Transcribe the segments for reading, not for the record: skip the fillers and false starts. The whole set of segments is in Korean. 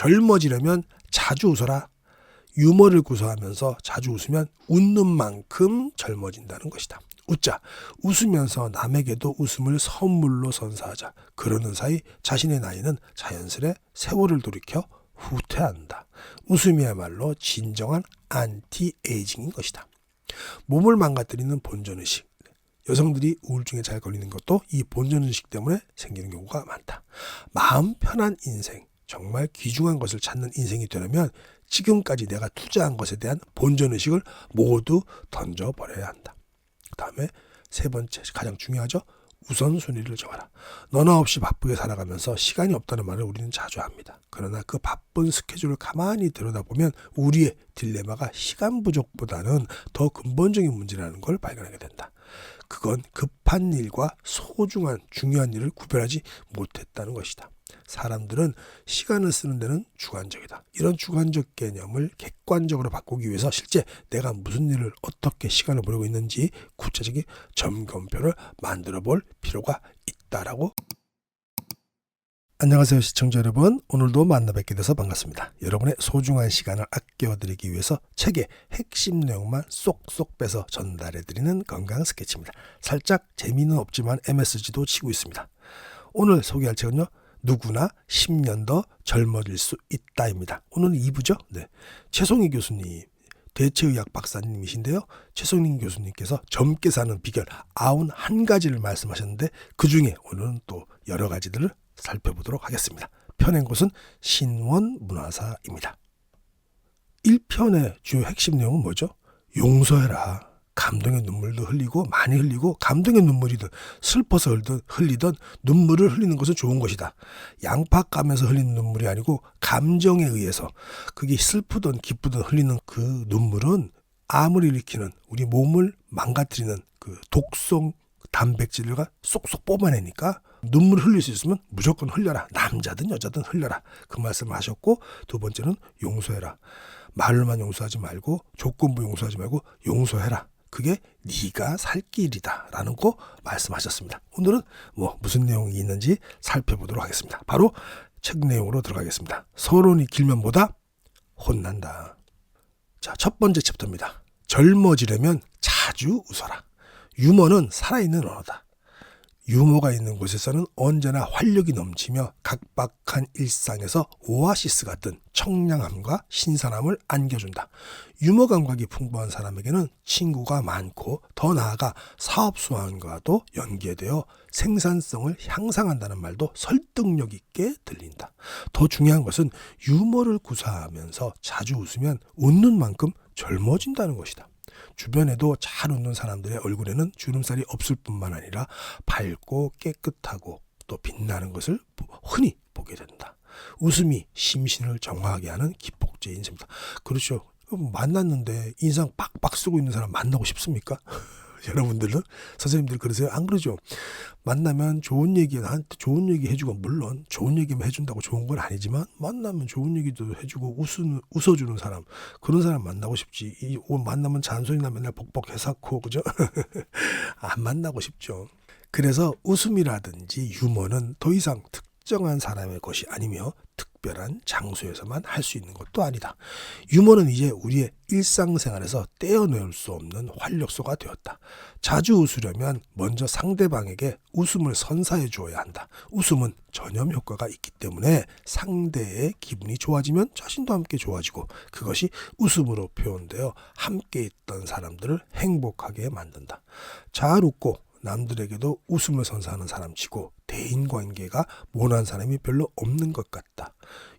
젊어지려면 자주 웃어라. 유머를 구사하면서 자주 웃으면 웃는 만큼 젊어진다는 것이다. 웃자. 웃으면서 남에게도 웃음을 선물로 선사하자. 그러는 사이 자신의 나이는 자연스레 세월을 돌이켜 후퇴한다. 웃음이야말로 진정한 안티에이징인 것이다. 몸을 망가뜨리는 본전의식. 여성들이 우울증에 잘 걸리는 것도 이 본전의식 때문에 생기는 경우가 많다. 마음 편한 인생, 정말 귀중한 것을 찾는 인생이 되려면 지금까지 내가 투자한 것에 대한 본전의식을 모두 던져버려야 한다. 그 다음에 세 번째, 가장 중요하죠. 우선순위를 정하라. 너나 없이 바쁘게 살아가면서 시간이 없다는 말을 우리는 자주 합니다. 그러나 그 바쁜 스케줄을 가만히 들여다보면 우리의 딜레마가 시간 부족보다는 더 근본적인 문제라는 걸 발견하게 된다. 그건 급한 일과 소중한 중요한 일을 구별하지 못했다는 것이다. 사람들은 시간을 쓰는 데는 주관적이다. 이런 주관적 개념을 객관적으로 바꾸기 위해서 실제 내가 무슨 일을 어떻게 시간을 보내고 있는지 구체적인 점검표를 만들어 볼 필요가 있다라고. 안녕하세요 시청자 여러분. 오늘도 만나 뵙게 돼서 반갑습니다. 여러분의 소중한 시간을 아껴드리기 위해서 책의 핵심 내용만 쏙쏙 빼서 전달해드리는 건강 스케치입니다. 살짝 재미는 없지만 MSG도 치고 있습니다. 오늘 소개할 책은요. 누구나 10년 더 젊어질 수 있다입니다. 오늘은 2부죠. 네. 최송희 교수님, 대체의학 박사님이신데요. 최송희 교수님께서 젊게 사는 비결 91가지를 말씀하셨는데 그중에 오늘은 또 여러 가지들을 살펴보도록 하겠습니다. 펴낸 곳은 신원문화사입니다. 1편의 주요 핵심 내용은 뭐죠? 용서해라. 감동의 눈물도 흘리고 많이 흘리고 감동의 눈물이든 슬퍼서 흘리던 눈물을 흘리는 것은 좋은 것이다. 양파 까면서 흘리는 눈물이 아니고 감정에 의해서 그게 슬프든 기쁘든 흘리는 그 눈물은 암을 일으키는 우리 몸을 망가뜨리는 그 독성 단백질과 쏙쏙 뽑아내니까 눈물을 흘릴 수 있으면 무조건 흘려라. 남자든 여자든 흘려라. 그 말씀을 하셨고 두 번째는 용서해라. 말로만 용서하지 말고 조건부 용서하지 말고 용서해라. 그게 네가 살 길이다 라는 거 말씀하셨습니다. 오늘은 무슨 내용이 있는지 살펴보도록 하겠습니다. 바로 책 내용으로 들어가겠습니다. 서론이 길면 뭐다? 혼난다. 자, 첫 번째 챕터입니다. 젊어지려면 자주 웃어라. 유머는 살아있는 언어다. 유머가 있는 곳에서는 언제나 활력이 넘치며 각박한 일상에서 오아시스 같은 청량함과 신선함을 안겨준다. 유머 감각이 풍부한 사람에게는 친구가 많고 더 나아가 사업 수완과도 연계되어 생산성을 향상한다는 말도 설득력 있게 들린다. 더 중요한 것은 유머를 구사하면서 자주 웃으면 웃는 만큼 젊어진다는 것이다. 주변에도 잘 웃는 사람들의 얼굴에는 주름살이 없을 뿐만 아니라 밝고 깨끗하고 또 빛나는 것을 흔히 보게 된다. 웃음이 심신을 정화하게 하는 기폭제의 인생입니다. 그렇죠. 만났는데 인상 빡빡 쓰고 있는 사람 만나고 싶습니까? 여러분들은? 선생님들 그러세요? 안 그러죠? 만나면 좋은 얘기, 나한테 좋은 얘기 해주고, 물론 좋은 얘기만 해준다고 좋은 건 아니지만 만나면 좋은 얘기도 해주고 웃어주는 사람, 그런 사람 만나고 싶지. 만나면 잔소리나 맨날 복복 해사코, 그죠? 안 만나고 싶죠. 그래서 웃음이라든지 유머는 더 이상 특정한 사람의 것이 아니며 특별한 장소에서만 할 수 있는 것도 아니다. 유머는 이제 우리의 일상생활에서 떼어놓을 수 없는 활력소가 되었다. 자주 웃으려면 먼저 상대방에게 웃음을 선사해 주어야 한다. 웃음은 전염 효과가 있기 때문에 상대의 기분이 좋아지면 자신도 함께 좋아지고 그것이 웃음으로 표현되어 함께 있던 사람들을 행복하게 만든다. 잘 웃고 남들에게도 웃음을 선사하는 사람치고 대인관계가 모난 사람이 별로 없는 것 같다.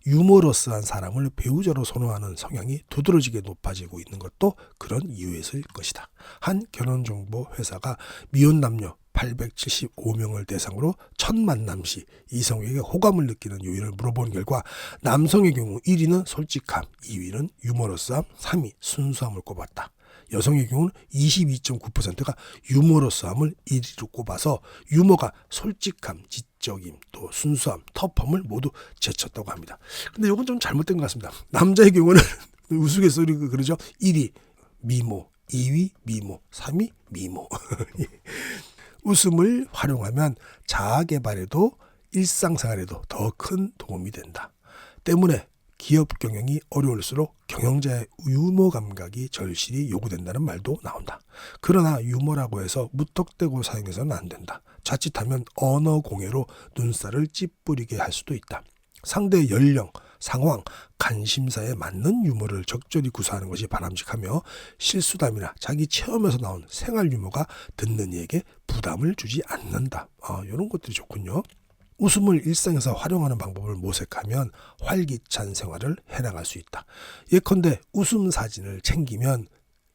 유머러스한 사람을 배우자로 선호하는 성향이 두드러지게 높아지고 있는 것도 그런 이유에서일 것이다. 한 결혼정보 회사가 미혼 남녀 875명을 대상으로 첫 만남 시 이성에게 호감을 느끼는 요인을 물어본 결과 남성의 경우 1위는 솔직함, 2위는 유머러스함, 3위 순수함을 꼽았다. 여성의 경우는 22.9%가 유머러스함을 1위로 꼽아서 유머가 솔직함, 지적임, 또 순수함, 터프함을 모두 제쳤다고 합니다. 근데 이건 좀 잘못된 것 같습니다. 남자의 경우는 우스갯소리 그러죠. 1위 미모, 2위 미모, 3위 미모. 웃음을 활용하면 자아개발에도 일상생활에도 더 큰 도움이 된다. 때문에 기업 경영이 어려울수록 경영자의 유머 감각이 절실히 요구된다는 말도 나온다. 그러나 유머라고 해서 무턱대고 사용해서는 안 된다. 자칫하면 언어 공해로 눈살을 찌푸리게 할 수도 있다. 상대의 연령, 상황, 관심사에 맞는 유머를 적절히 구사하는 것이 바람직하며 실수담이나 자기 체험에서 나온 생활 유머가 듣는 이에게 부담을 주지 않는다. 이런 것들이 좋군요. 웃음을 일상에서 활용하는 방법을 모색하면 활기찬 생활을 해나갈 수 있다. 예컨대 웃음 사진을 챙기면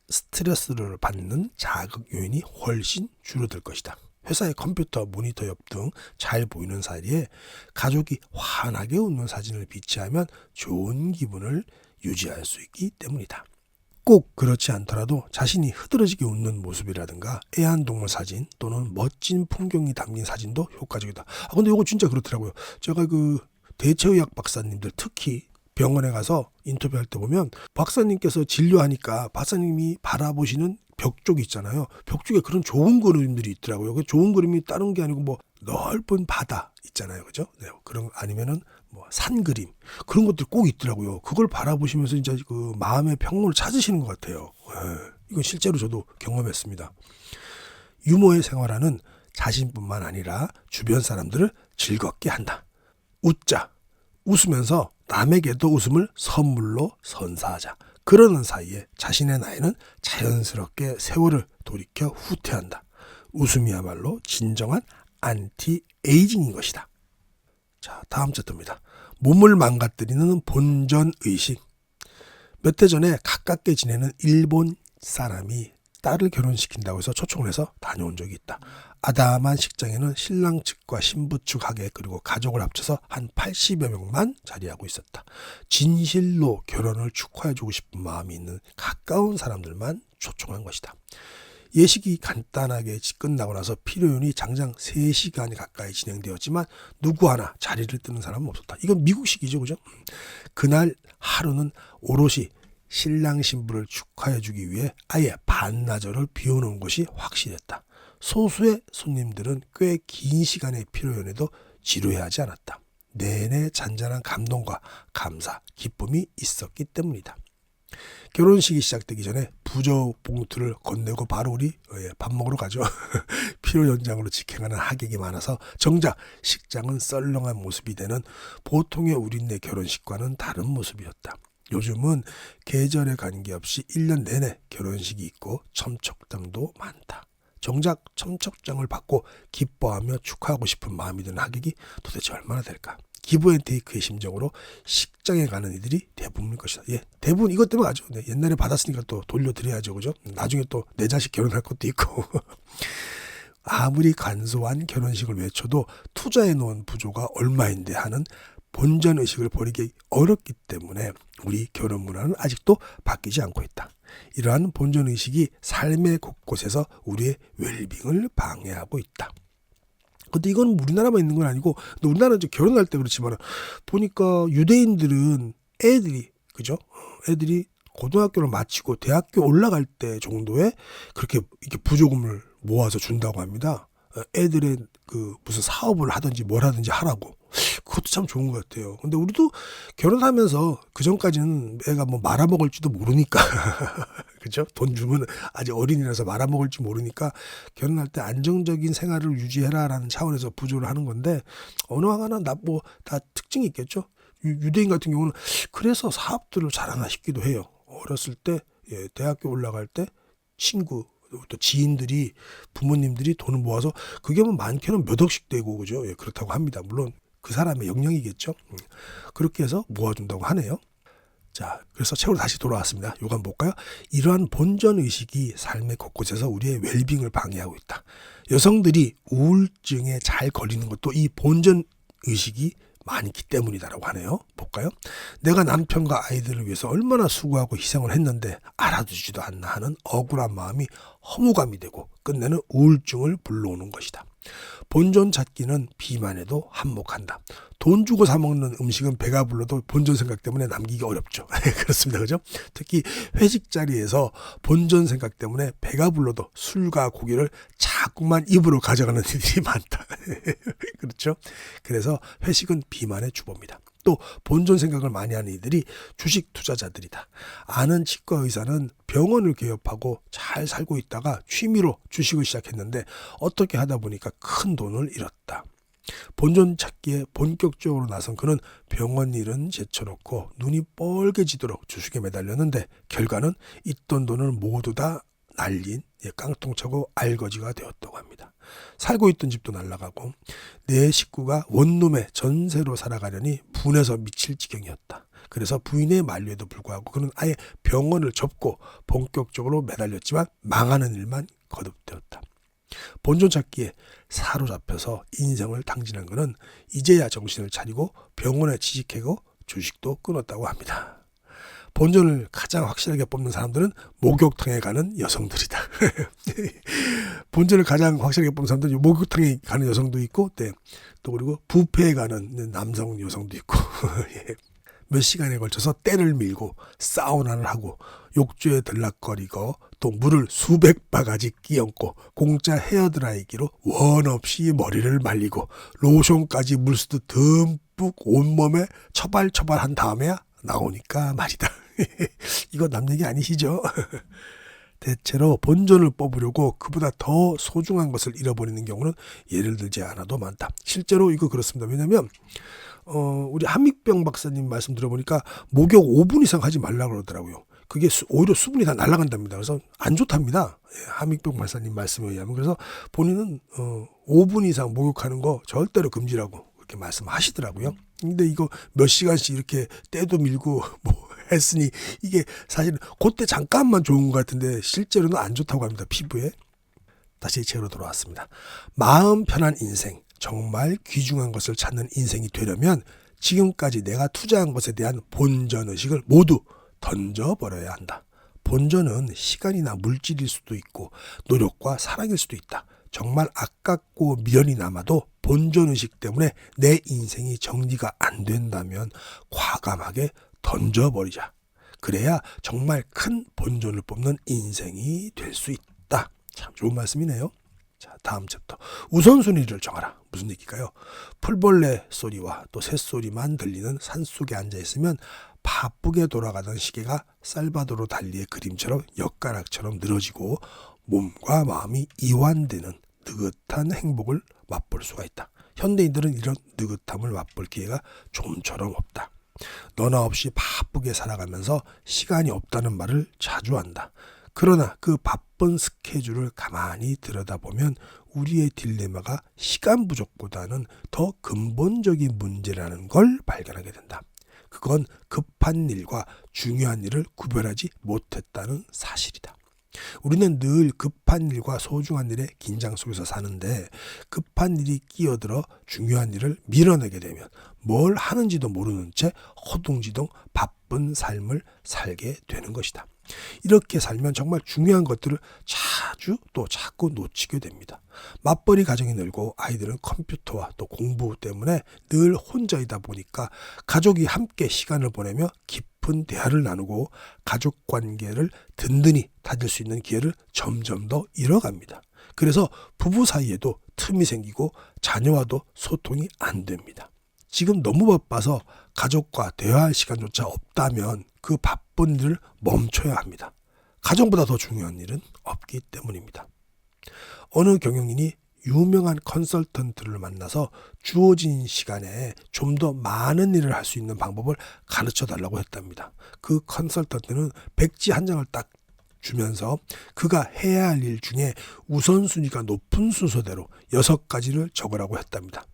스트레스를 받는 자극 요인이 훨씬 줄어들 것이다. 회사의 컴퓨터, 모니터 옆 등 잘 보이는 자리에 가족이 환하게 웃는 사진을 비치하면 좋은 기분을 유지할 수 있기 때문이다. 꼭 그렇지 않더라도 자신이 흐드러지게 웃는 모습이라든가 애완동물 사진 또는 멋진 풍경이 담긴 사진도 효과적이다. 근데 이거 진짜 그렇더라고요. 제가 대체의학 박사님들 특히 병원에 가서 인터뷰할 때 보면 박사님께서 진료하니까 박사님이 바라보시는 벽 쪽이 있잖아요. 벽 쪽에 그런 좋은 그림들이 있더라고요. 그 좋은 그림이 다른 게 아니고 넓은 바다 있잖아요. 그죠? 네, 그런 아니면은 산 그림 그런 것들이 꼭 있더라고요. 그걸 바라보시면서 이제 그 마음의 평온을 찾으시는 것 같아요. 이건 실제로 저도 경험했습니다. 유머의 생활화는 자신뿐만 아니라 주변 사람들을 즐겁게 한다. 웃자. 웃으면서 남에게도 웃음을 선물로 선사하자. 그러는 사이에 자신의 나이는 자연스럽게 세월을 돌이켜 후퇴한다. 웃음이야말로 진정한 안티에이징인 것이다. 자, 다음 챕터입니다. 몸을 망가뜨리는 본전의식. 몇 해 전에 가깝게 지내는 일본 사람이 딸을 결혼시킨다고 해서 초청을 해서 다녀온 적이 있다. 아담한 식장에는 신랑 측과 신부 측 하객 그리고 가족을 합쳐서 한 80여 명만 자리하고 있었다. 진실로 결혼을 축하해주고 싶은 마음이 있는 가까운 사람들만 초청한 것이다. 예식이 간단하게 끝나고 나서 피로연이 장장 3시간이 가까이 진행되었지만 누구 하나 자리를 뜨는 사람은 없었다. 이건 미국식이죠, 그죠? 그날 하루는 오롯이 신랑 신부를 축하해주기 위해 아예 반나절을 비워놓은 것이 확실했다. 소수의 손님들은 꽤 긴 시간의 피로연에도 지루해하지 않았다. 내내 잔잔한 감동과 감사, 기쁨이 있었기 때문이다. 결혼식이 시작되기 전에 부저 봉투를 건네고 바로 우리 밥 먹으러 가죠. 피로 연장으로 직행하는 하객이 많아서 정작 식장은 썰렁한 모습이 되는 보통의 우리네 결혼식과는 다른 모습이었다. 요즘은 계절에 관계없이 1년 내내 결혼식이 있고 첨척장도 많다. 정작 첨척장을 받고 기뻐하며 축하하고 싶은 마음이 드는 하객이 도대체 얼마나 될까? 기브앤테이크의 심정으로 식장에 가는 이들이 대부분일 것이다. 대부분 이것 때문에 가죠. 옛날에 받았으니까 또 돌려드려야죠. 그죠? 나중에 또 내 자식 결혼할 것도 있고. 아무리 간소한 결혼식을 외쳐도 투자해 놓은 부조가 얼마인데 하는 본전의식을 버리기 어렵기 때문에 우리 결혼 문화는 아직도 바뀌지 않고 있다. 이러한 본전의식이 삶의 곳곳에서 우리의 웰빙을 방해하고 있다. 근데 이건 우리나라만 있는 건 아니고, 우리나라는 결혼할 때 그렇지만 보니까 유대인들은 그죠? 애들이 고등학교를 마치고 대학교 올라갈 때 정도에 그렇게 이렇게 부조금을 모아서 준다고 합니다. 애들의 무슨 사업을 하든지 뭘 하든지 하라고. 그것도 참 좋은 것 같아요. 근데 우리도 결혼하면서 그 전까지는 애가 말아먹을지도 모르니까 그죠? 돈 주면 아직 어린이라서 말아먹을지 모르니까 결혼할 때 안정적인 생활을 유지해라라는 차원에서 부조를 하는 건데, 어느 하나 다 특징이 있겠죠. 유대인 같은 경우는 그래서 사업들을 잘하나 싶기도 해요. 어렸을 때 대학교 올라갈 때 친구 또 지인들이 부모님들이 돈을 모아서 그게 많게는 몇 억씩 되고 그죠? 그렇다고 합니다. 물론 그 사람의 역량이겠죠. 그렇게 해서 모아준다고 하네요. 자, 그래서 책으로 다시 돌아왔습니다. 요거 한번 볼까요? 이러한 본전의식이 삶의 곳곳에서 우리의 웰빙을 방해하고 있다. 여성들이 우울증에 잘 걸리는 것도 이 본전의식이 많기 때문이다라고 하네요. 볼까요? 내가 남편과 아이들을 위해서 얼마나 수고하고 희생을 했는데 알아주지도 않나 하는 억울한 마음이 허무감이 되고 끝내는 우울증을 불러오는 것이다. 본전 찾기는 비만에도 한몫한다. 돈 주고 사 먹는 음식은 배가 불러도 본전 생각 때문에 남기기 어렵죠. 그렇습니다. 그죠? 특히 회식 자리에서 본전 생각 때문에 배가 불러도 술과 고기를 자꾸만 입으로 가져가는 이들이 많다. 그렇죠? 그래서 회식은 비만의 주범이다. 또 본전 생각을 많이 하는 이들이 주식 투자자들이다. 아는 치과 의사는 병원을 개업하고 잘 살고 있다가 취미로 주식을 시작했는데 어떻게 하다 보니까 큰 돈을 잃었다. 본전 찾기에 본격적으로 나선 그는 병원 일은 제쳐놓고 눈이 뻘개지도록 주식에 매달렸는데 결과는 있던 돈을 모두 다 날린 깡통차고 알거지가 되었다고 합니다. 살고 있던 집도 날아가고 내 식구가 원룸에 전세로 살아가려니 분해서 미칠 지경이었다. 그래서 부인의 만류에도 불구하고 그는 아예 병원을 접고 본격적으로 매달렸지만 망하는 일만 거듭되었다. 본전 찾기에 사로잡혀서 인생을 당진한 그는 이제야 정신을 차리고 병원에 취직하고 주식도 끊었다고 합니다. 본전을 가장 확실하게 뽑는 사람들은 목욕탕에 가는 여성들이다. 본전을 가장 확실하게 뽑는 사람들은 목욕탕에 가는 여성도 있고, 네. 또 그리고 뷔페에 가는 남성 여성도 있고, 예. 몇 시간에 걸쳐서 때를 밀고 사우나를 하고 욕조에 들락거리고 또 물을 수백 바가지 끼얹고 공짜 헤어드라이기로 원 없이 머리를 말리고 로션까지 물쓰듯 듬뿍 온몸에 처발처발한 다음에야 나오니까 말이다. 이거 남 얘기 아니시죠? 대체로 본전을 뽑으려고 그보다 더 소중한 것을 잃어버리는 경우는 예를 들지 않아도 많다. 실제로 이거 그렇습니다. 왜냐하면 우리 한믹병 박사님 말씀 들어보니까 목욕 5분 이상 하지 말라고 그러더라고요. 그게 오히려 수분이 다 날아간답니다. 그래서 안 좋답니다. 한믹병 박사님 말씀에 의하면. 그래서 본인은 5분 이상 목욕하는 거 절대로 금지라고 그렇게 말씀하시더라고요. 근데 이거 몇 시간씩 이렇게 때도 밀고 뭐 했으니 이게 사실은 그때 잠깐만 좋은 것 같은데 실제로는 안 좋다고 합니다. 피부에. 다시 제로 돌아왔습니다. 마음 편한 인생, 정말 귀중한 것을 찾는 인생이 되려면 지금까지 내가 투자한 것에 대한 본전의식을 모두 던져버려야 한다. 본전은 시간이나 물질일 수도 있고 노력과 사랑일 수도 있다. 정말 아깝고 미련이 남아도 본전의식 때문에 내 인생이 정리가 안 된다면 과감하게 던져버리자. 그래야 정말 큰 본전을 뽑는 인생이 될 수 있다. 참 좋은 말씀이네요. 자, 다음 챕터. 우선순위를 정하라. 무슨 얘기일까요? 풀벌레 소리와 또 새소리만 들리는 산속에 앉아있으면 바쁘게 돌아가던 시계가 살바도르 달리의 그림처럼 엿가락처럼 늘어지고 몸과 마음이 이완되는 느긋한 행복을 맛볼 수가 있다. 현대인들은 이런 느긋함을 맛볼 기회가 좀처럼 없다. 너나 없이 바쁘게 살아가면서 시간이 없다는 말을 자주 한다. 그러나 그 바쁜 스케줄을 가만히 들여다보면 우리의 딜레마가 시간 부족보다는 더 근본적인 문제라는 걸 발견하게 된다. 그건 급한 일과 중요한 일을 구별하지 못했다는 사실이다. 우리는 늘 급한 일과 소중한 일의 긴장 속에서 사는데 급한 일이 끼어들어 중요한 일을 밀어내게 되면 뭘 하는지도 모르는 채 허둥지둥 바쁜 삶을 살게 되는 것이다. 이렇게 살면 정말 중요한 것들을 자꾸 놓치게 됩니다. 맞벌이 가정이 늘고 아이들은 컴퓨터와 또 공부 때문에 늘 혼자이다 보니까 가족이 함께 시간을 보내며 깊은 대화를 나누고 가족 관계를 든든히 다질 수 있는 기회를 점점 더 잃어갑니다. 그래서 부부 사이에도 틈이 생기고 자녀와도 소통이 안 됩니다. 지금 너무 바빠서 가족과 대화할 시간조차 없다면 그 바쁜 일을 멈춰야 합니다. 가정보다 더 중요한 일은 없기 때문입니다. 어느 경영인이 유명한 컨설턴트를 만나서 주어진 시간에 좀 더 많은 일을 할 수 있는 방법을 가르쳐 달라고 했답니다. 그 컨설턴트는 백지 한 장을 딱 주면서 그가 해야 할 일 중에 우선순위가 높은 순서대로 6가지를 적으라고 했답니다.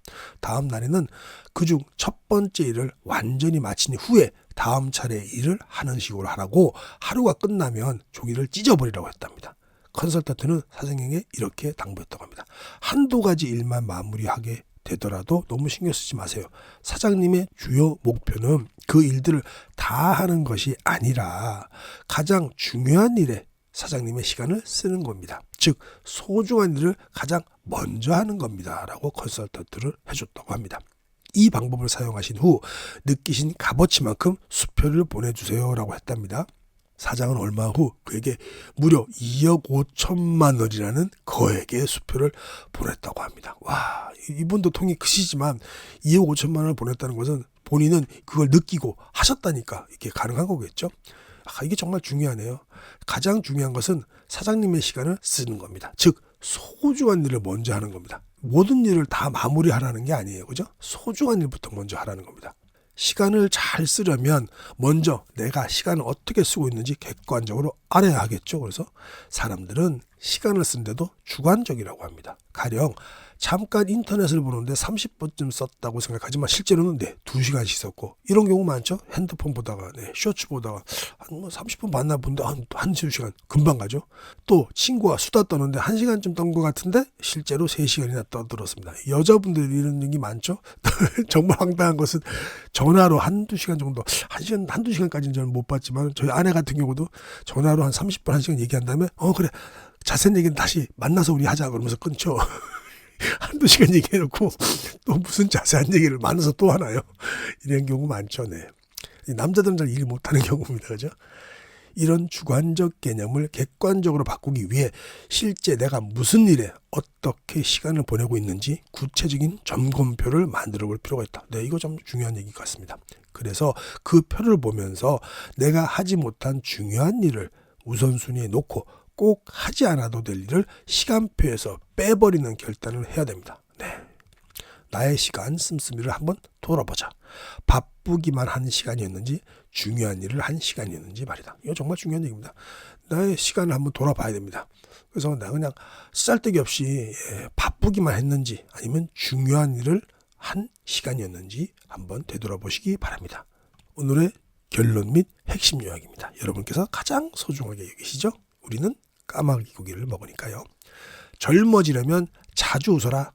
다음 날에는 그중 첫 번째 일을 완전히 마친 후에 다음 차례 일을 하는 식으로 하라고 하루가 끝나면 종이를 찢어버리라고 했답니다. 컨설턴트는 사장에게 이렇게 당부했다고 합니다. 한두 가지 일만 마무리하게 되더라도 너무 신경 쓰지 마세요. 사장님의 주요 목표는 그 일들을 다 하는 것이 아니라 가장 중요한 일에 사장님의 시간을 쓰는 겁니다. 즉 소중한 일을 가장 먼저 하는 겁니다. 라고 컨설턴트를 해줬다고 합니다. 이 방법을 사용하신 후 느끼신 값어치만큼 수표를 보내주세요. 라고 했답니다. 사장은 얼마 후 그에게 무려 2억 5천만 원이라는 거액의 수표를 보냈다고 합니다. 와, 이분도 통이 크시지만 2억 5천만 원을 보냈다는 것은 본인은 그걸 느끼고 하셨다니까 이게 가능한 거겠죠. 이게 정말 중요하네요. 가장 중요한 것은 사장님의 시간을 쓰는 겁니다. 즉 소중한 일을 먼저 하는 겁니다. 모든 일을 다 마무리하라는 게 아니에요. 그죠? 소중한 일부터 먼저 하라는 겁니다. 시간을 잘 쓰려면 먼저 내가 시간을 어떻게 쓰고 있는지 객관적으로 알아야 하겠죠. 그래서 사람들은 시간을 쓰는데도 주관적이라고 합니다. 가령 잠깐 인터넷을 보는데 30분쯤 썼다고 생각하지만 실제로는 2시간씩 썼고, 이런 경우 많죠. 핸드폰 보다가 쇼츠 보다가 한 30분 봤나 본데 한 2시간 금방 가죠. 또 친구와 수다 떠는데 1시간쯤 떤 것 같은데 실제로 3시간이나 떠들었습니다. 여자분들이 이런 얘기 많죠. 정말 황당한 것은 전화로 1-2시간 정도, 1-2시간까지는 저는 못 봤지만 저희 아내 같은 경우도 전화로 한 30분 1시간 얘기한 다음에 그래 자세한 얘기는 다시 만나서 우리 하자 그러면서 끊죠. 1-2시간 얘기해놓고 또 무슨 자세한 얘기를 만나서 또 하나요? 이런 경우 많죠. 네. 남자들은 잘 일 못하는 경우입니다. 그죠? 이런 주관적 개념을 객관적으로 바꾸기 위해 실제 내가 무슨 일에 어떻게 시간을 보내고 있는지 구체적인 점검표를 만들어 볼 필요가 있다. 네, 이거 좀 중요한 얘기 같습니다. 그래서 그 표를 보면서 내가 하지 못한 중요한 일을 우선순위에 놓고 꼭 하지 않아도 될 일을 시간표에서 빼버리는 결단을 해야 됩니다. 네. 나의 시간 씀씀이를 한번 돌아보자. 바쁘기만 한 시간이었는지 중요한 일을 한 시간이었는지 말이다. 이거 정말 중요한 얘기입니다. 나의 시간을 한번 돌아봐야 됩니다. 그래서 내가 그냥 쓸데기 없이 바쁘기만 했는지 아니면 중요한 일을 한 시간이었는지 한번 되돌아보시기 바랍니다. 오늘의 결론 및 핵심 요약입니다. 여러분께서 가장 소중하게 여기시죠? 우리는 까마귀 고기를 먹으니까요. 젊어지려면 자주 웃어라.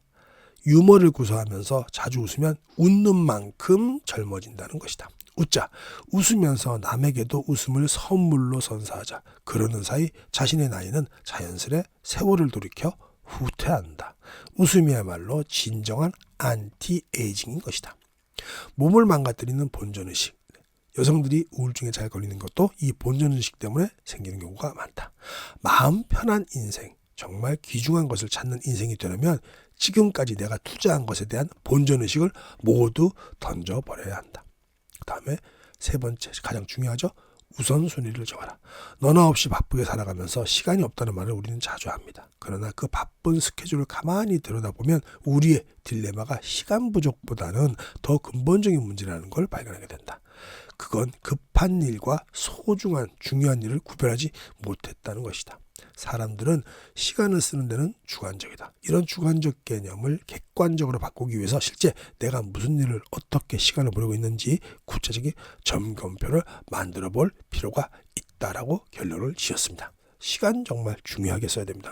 유머를 구사하면서 자주 웃으면 웃는 만큼 젊어진다는 것이다. 웃자. 웃으면서 남에게도 웃음을 선물로 선사하자. 그러는 사이 자신의 나이는 자연스레 세월을 돌이켜 후퇴한다. 웃음이야말로 진정한 안티에이징인 것이다. 몸을 망가뜨리는 본전의식. 여성들이 우울증에 잘 걸리는 것도 이 본전의식 때문에 생기는 경우가 많다. 마음 편한 인생, 정말 귀중한 것을 찾는 인생이 되려면 지금까지 내가 투자한 것에 대한 본전의식을 모두 던져버려야 한다. 그 다음에 3번째, 가장 중요하죠. 우선순위를 정하라. 너나 없이 바쁘게 살아가면서 시간이 없다는 말을 우리는 자주 합니다. 그러나 그 바쁜 스케줄을 가만히 들여다보면 우리의 딜레마가 시간 부족보다는 더 근본적인 문제라는 걸 발견하게 된다. 그건 급한 일과 소중한 중요한 일을 구별하지 못했다는 것이다. 사람들은 시간을 쓰는 데는 주관적이다. 이런 주관적 개념을 객관적으로 바꾸기 위해서 실제 내가 무슨 일을 어떻게 시간을 보내고 있는지 구체적인 점검표를 만들어 볼 필요가 있다라고 결론을 지었습니다. 시간 정말 중요하게 써야 됩니다.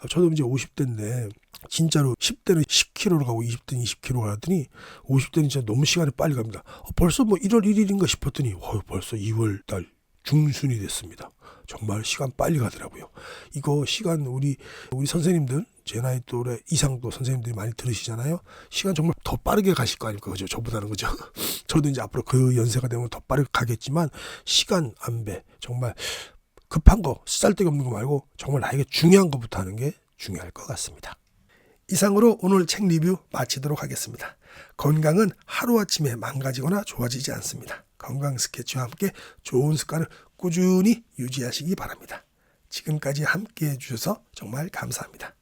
저도 50대인데 진짜로 10대는 10km로 가고 20대는 20km 가더니 50대는 진짜 너무 시간이 빨리 갑니다. 벌써 1월 1일인가 싶었더니 벌써 2월 달 중순이 됐습니다. 정말 시간 빨리 가더라고요. 이거 시간 우리 선생님들, 제 나이 또래 이상도 선생님들이 많이 들으시잖아요. 시간 정말 더 빠르게 가실 거 아닙니까? 그죠? 저보다는 그죠? 저도 이제 앞으로 그 연세가 되면 더 빠르게 가겠지만 시간 안배 정말 급한 거, 쓸데기 없는 거 말고 정말 나에게 중요한 것부터 하는 게 중요할 것 같습니다. 이상으로 오늘 책 리뷰 마치도록 하겠습니다. 건강은 하루아침에 망가지거나 좋아지지 않습니다. 건강 스케치와 함께 좋은 습관을 꾸준히 유지하시기 바랍니다. 지금까지 함께해 주셔서 정말 감사합니다.